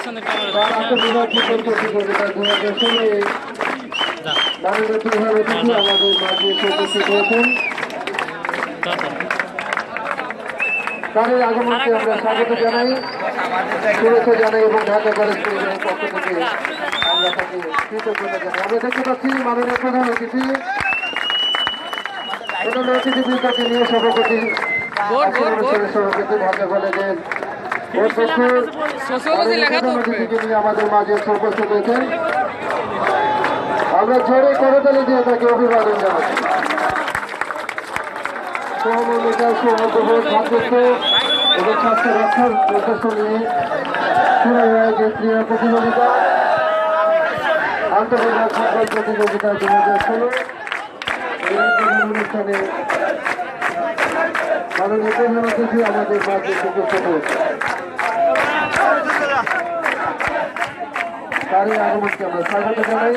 তার আন্তর্বিভাগ ফুটবল প্রতিযোগিতা 2016 মাননীয় প্রধান অতিথি আমাদের মাঝে এসে উপস্থিত হয়েছেন। তাদের আগমনকে আমরা স্বাগত জানাই, শুভেচ্ছা জানাই এবং ঢাকা কলেজ পরিবারের পক্ষ থেকে আমরা তাকে কৃতজ্ঞতা জানাই। আমরা দেখতে পাচ্ছি মাননীয় প্রধান অতিথিবৃন্দকে নিয়ে সভাপতি সভাপতি ঢাকা কলেজের অতিথিকে নিয়ে আমাদের মাঝে উপস্থিত হয়েছেন। আমরা জোরে করতালি দিয়ে তাকে অভিবাদন জানাচ্ছি। সহমর্মিতা, সৌহার্দ্যবোধ, ভ্রাতৃত্ব এবং স্বাস্থ্য রক্ষার উদ্দেশ্য নিয়ে শুরু হয় যে ক্রীড়া প্রতিযোগিতা আন্তর্জাতিক ফুটবল প্রতিযোগিতা 2016। এই অনুষ্ঠানে মাননীয় প্রধান অতিথি আমাদের মাঝে উপস্থিত হয়েছে। তারই আগমনকে আমরা স্বাগত জানাই,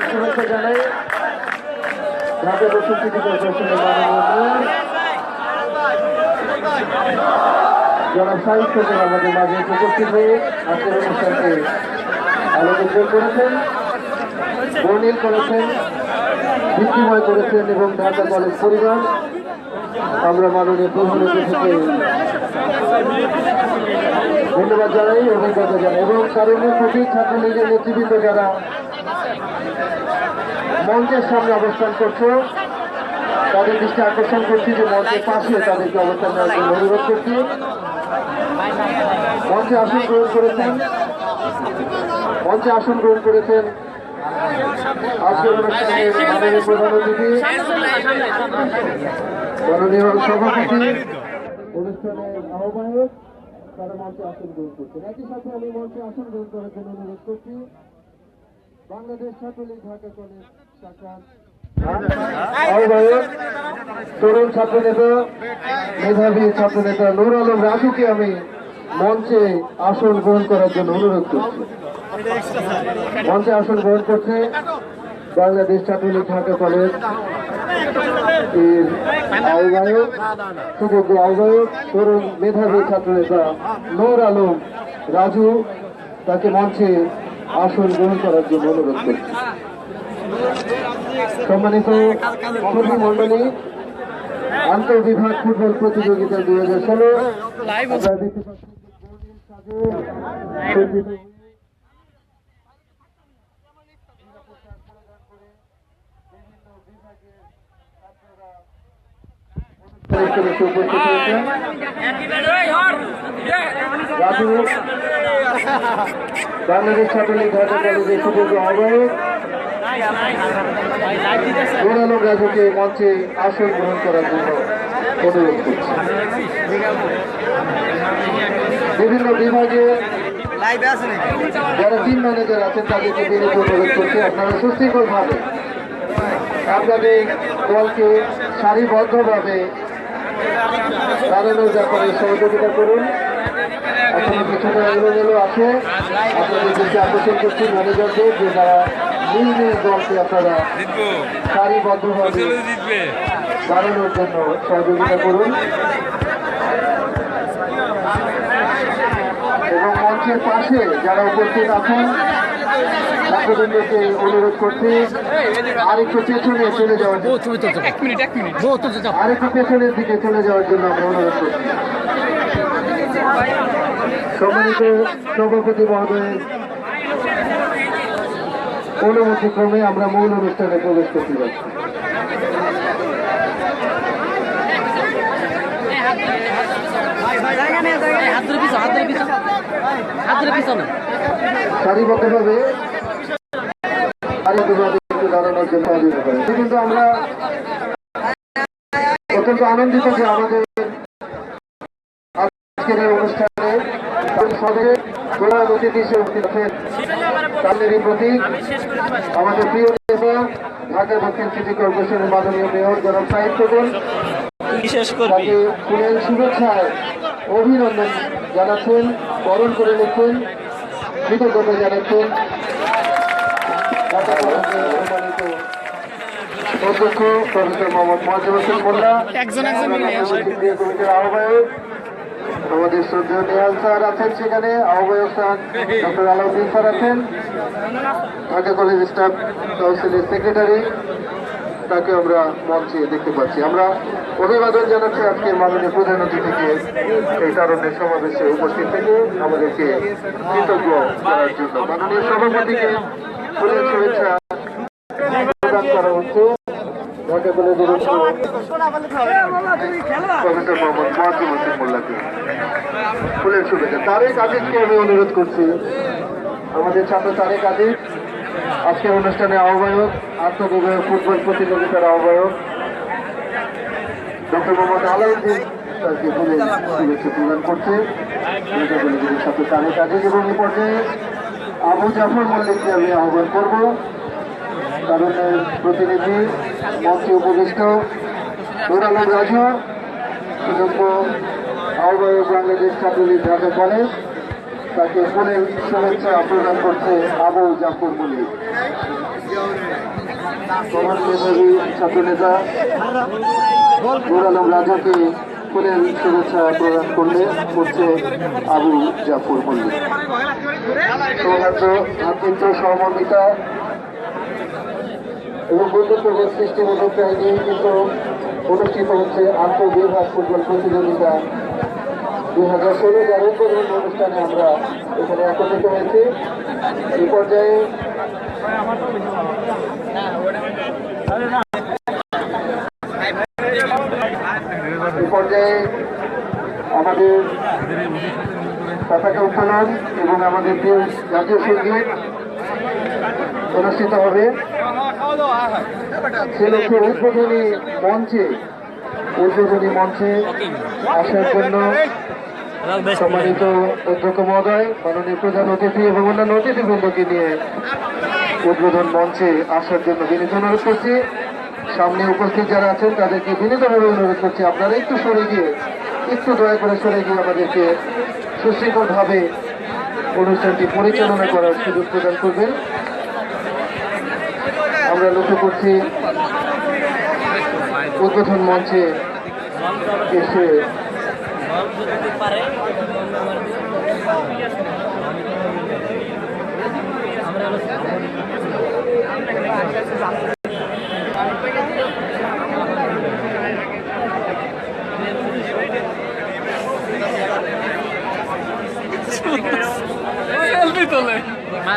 শুভেচ্ছা জানাই। ঢাকা দক্ষিণ সিটি কর্পোরেশনের মাননীয় যারা সাহিত্যকে আমাদের মাঝে উপস্থিত হয়ে আজকের অনুষ্ঠানকে আলোচনা করেছেন, বর্ণিল করেছেন, ভিত্তিময় করেছেন এবং ঢাকা কলেজ পরিবার আমরা মাননীয় প্রধান অতিথিকে ধন্যবাদ জানাই, অভিজ্ঞতা জানাই এবং কারণের প্রতি ছাত্রলীগের নেতৃবৃন্দ যারা মঞ্চের সামনে অবস্থান করছে তাদের দৃষ্টি আকর্ষণ করছি যে মঞ্চের পাশে তাদেরকে অবস্থান নেওয়ার জন্য অনুরোধ করছি। মঞ্চে আসন গ্রহণ করেছেন আজকের অনুষ্ঠানের মাননীয় প্রধান অতিথি, মাননীয় সভাপতি, অনুষ্ঠানের আহ্বায়ক, তারা মঞ্চে আসন গ্রহণ করছেন। একই সাথে আমি মঞ্চে আসন গ্রহণ করার জন্য অনুরোধ করছি বাংলাদেশ ছাত্রলীগ ঢাকা কলেজ শাখার আহ্বায়ক, তরুণ ছাত্রনেতা, মেধাবী ছাত্রনেতা নূর আলম রাজুকে আমি মঞ্চে আসন গ্রহণ করার জন্য অনুরোধ করছি। মঞ্চে আসন গ্রহণ করছে বাংলাদেশ ছাত্রলীগ ঢাকা কলেজ এর আহ্বায়ক, সুযোগ্য আহ্বায়ক, তরুণ মেধাবী ছাত্রনেতা নূর আলম রাজু, তাকে মঞ্চে আসন গ্রহণ করার জন্য অনুরোধ করছি। সম্মানিত অতিথি মন্ডলী, আন্তঃবিভাগ ফুটবল প্রতিযোগিতা 2016 আমরা দেখতে পাচ্ছি বাংলাদেশ ছাত্রলীগ ঢাকা কলেজের সুযোগ্য আহ্বায়ক নূর আলম রাজুকে মঞ্চে আসন গ্রহণ করার জন্য অনুরোধ করছি। বিভিন্ন বিভাগে যারা টিম ম্যানেজার আছেন তাদেরকে বিনীত অনুরোধ করছি আপনারা সুশৃঙ্খলভাবে আপনাদের দলকে সারিবদ্ধভাবে দাঁড়ানোর ব্যাপারে সহযোগিতা করুন। এখনো কিছুটা এলোমেলো আছে, আপনাদের দৃষ্টি আকর্ষণ করছি ম্যানেজারদের যে তারা নিজ নিজ দলকে আপনারা সারিবদ্ধভাবে দাঁড়ানোর জন্য সহযোগিতা করুন এবং মঞ্চের পাশে যারা উপস্থিত আছেন ছাত্রবৃন্দকে অনুরোধ করছি আরেকটু পেছনে চলে যাওয়ার আরেকটু পেছনের দিকে চলে যাওয়ার জন্য আমরা অনুরোধ করছি। সম্মানিত সভাপতি মহোদয়ের অনুমতিক্রমে আমরা মূল অনুষ্ঠানে প্রবেশ করতে যাচ্ছি। সারিবদ্ধভাবে দাঁড়ানোর জন্য কিন্তু আমরা অত্যন্ত আনন্দিত যে আমাদের আজকের এই অনুষ্ঠানে প্রধান অতিথি হিসেবে উপস্থিত আছেন তাদেরই প্রতীক আমাদের প্রিয় নেতা ঢাকা দক্ষিণ সিটি কর্পোরেশনের মাননীয় মেয়র জনাব সাহিত্যগুণ, তাকে ফুলের শুভেচ্ছায় অভিনন্দন জানাচ্ছেন, বরণ করে নিচ্ছেন, কৃতজ্ঞতা জানাচ্ছেন। ঢাকা কলেজের সম্মানিত অধ্যক্ষ প্রফেসর মোহাম্মদ মোয়াজ্জেম হোসেন মোল্লা, কমিটির আহ্বায়ক আমাদের শ্রদ্ধেয় নেহাল স্যার আছেন সেখানে, আহ্বায়ক স্যার ডক্টর আলাউদ্দিন স্যার আছেন, ঢাকা কলেজ স্টাফ কাউন্সিলের সেক্রেটারি, তাকে আমরা মঞ্চে দেখতে পাচ্ছি। আমরা অভিবাদন জানাচ্ছি আজকে মাননীয় প্রধান অতিথিকে এই তারুণ্যের সমাবেশে উপস্থিত থেকে আমাদেরকে কৃতজ্ঞ করার জন্য। মাননীয় সভাপতিকে ফুলের শুভেচ্ছা প্রদান করা হচ্ছে। ঢাকা কলেজের প্রফেসর মোহাম্মদ মোয়াজ্জেম হোসেন মোল্লাকে ফুলের শুভেচ্ছা। তারেক আজিজকে আমি অনুরোধ করছি, আমাদের ছাত্র তারেক আজিজ আজকের অনুষ্ঠানে আহ্বায়ক, আত্মবিবাহক ফুটবল প্রতিযোগিতার আহ্বায়ক ডক্টর মোহাম্মদ আলাউদ্দিন তাকে ফুলের শুভেচ্ছা প্রদান করছে ছাত্র তারেক আজিজ। এবং এই পর্যায়ে আবু জাফর মল্লিককে আমি আহ্বান করব, তারুণ্যের প্রতিনিধি মঞ্চে উপবিষ্ট নুর আলম রাজু, সুযোগ্য আহ্বায়ক বাংলাদেশ ছাত্রলীগ ঢাকা কলেজ, তাকে ফুলের শুভেচ্ছা প্রদান করছে আবু জাফর মল্লিক। প্রধান মেধাবী ছাত্রনেতা নুর আলম রাজুকে ফুলের শুভেচ্ছা প্রদান করছে আবু জাফর মল্লিক। সৌহার্দ্য, ভ্রাতৃত্ব, সহমর্মিতা এবং বন্ধুত্ববোধ সৃষ্টিমূলক নিয়ে কিন্তু অনুষ্ঠিত হচ্ছে আন্তঃবিভাগ ফুটবল প্রতিযোগিতা 2016 যার উদ্বোধন অনুষ্ঠানে আমরা এখানে একত্রিত হয়েছি। এই পর্যায়ে আমাদের পতাকা উত্তোলন এবং আমাদের জাতীয় সঙ্গীত অনুষ্ঠিত হবে। সে লক্ষ্যে উদ্বোধনী মঞ্চে আসার জন্য সম্মানিত অধ্যক্ষ মহোদয়, মাননীয় প্রধান অতিথি এবং অন্যান্য অতিথিবৃন্দকে নিয়ে উদ্বোধন মঞ্চে আসার জন্য বিনীত অনুরোধ করছি। সামনে উপস্থিত যারা আছেন তাদেরকে বিনীতভাবে অনুরোধ করছি, আপনারা একটু দয়া করে সরে গিয়ে আমাদেরকে সুশৃঙ্খলভাবে অনুষ্ঠানটি পরিচালনা করার সুযোগ প্রদান করবেন। আমরা লক্ষ্য করছি উদ্বোধন মঞ্চে এসে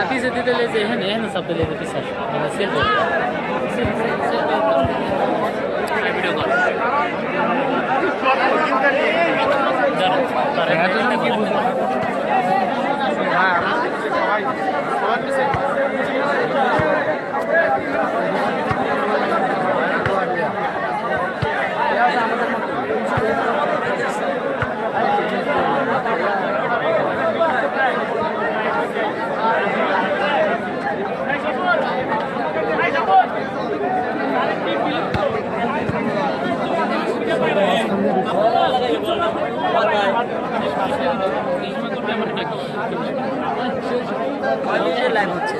Pisa dito lang sa yan, yan sa pili dito pisa. Silpo. Ay video call. Live হচ্ছে